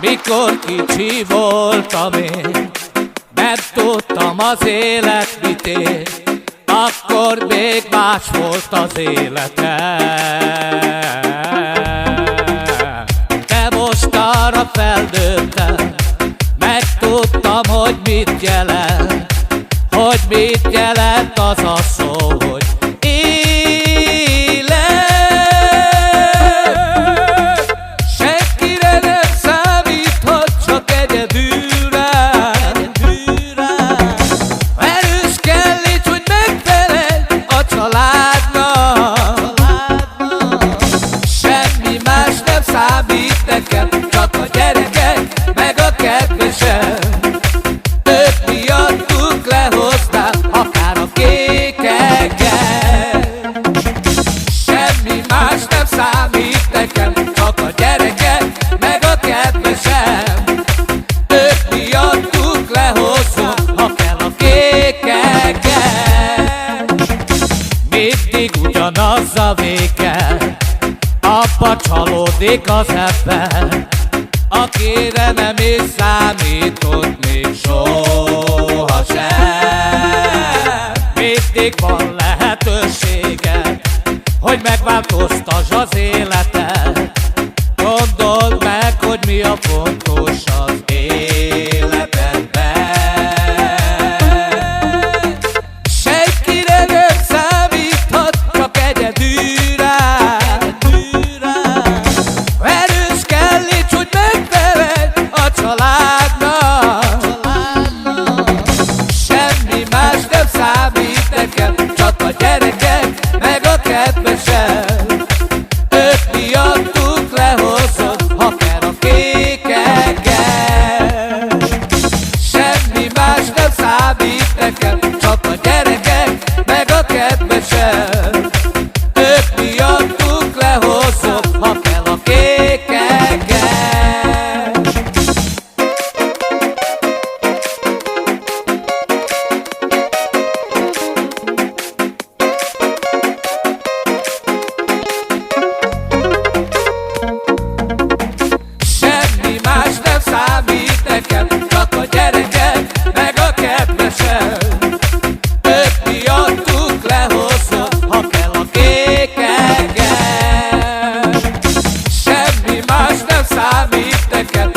Mikor kicsi voltam én, nem tudtam az élet mit ér, akkor még más volt az életem. De most arra felnőttem, megtudtam, hogy mit jelent az a szó, hogy élet. Senkire nem számíthat, csak egyedül rád. Erős kell így, hogy megfelelj a családnak. Semmi más nem számít nekem, csak a gyerekek meg a kedvesem. Ők miattuk lehoznám akár a kékeket. Semmi más nem számít nekem, csak a gyerekek meg a kedvesem. Ők miattuk lehozom, ha kell a kékeket. Mindig ugyanaz a vége, abba csalódik az ember, akire nem is számított még sohasem. Mindig van lehetősége, hogy megváltoztasd az életed. Gondold meg, hogy mi a fontos az életedben. Senkire nem számíthat, csak egyedül rád. Erős kell így, hogy megfelelj a családnak. Semmi más nem számít nekem, csak a gyerekek meg a kedvesem. Ők miattuk lehozom, ha kell a kékeket. Semmi más nem számít nekem, csak a gyerekek meg a kedvesem. Ők miattuk lehozom, ha kell a kékeket. Semmi más nem számít nekem, csak a gyerekek meg a kedvesem. Ők miattuk lehozom, ha kell a kékeket. Semmi más nem számít nekem,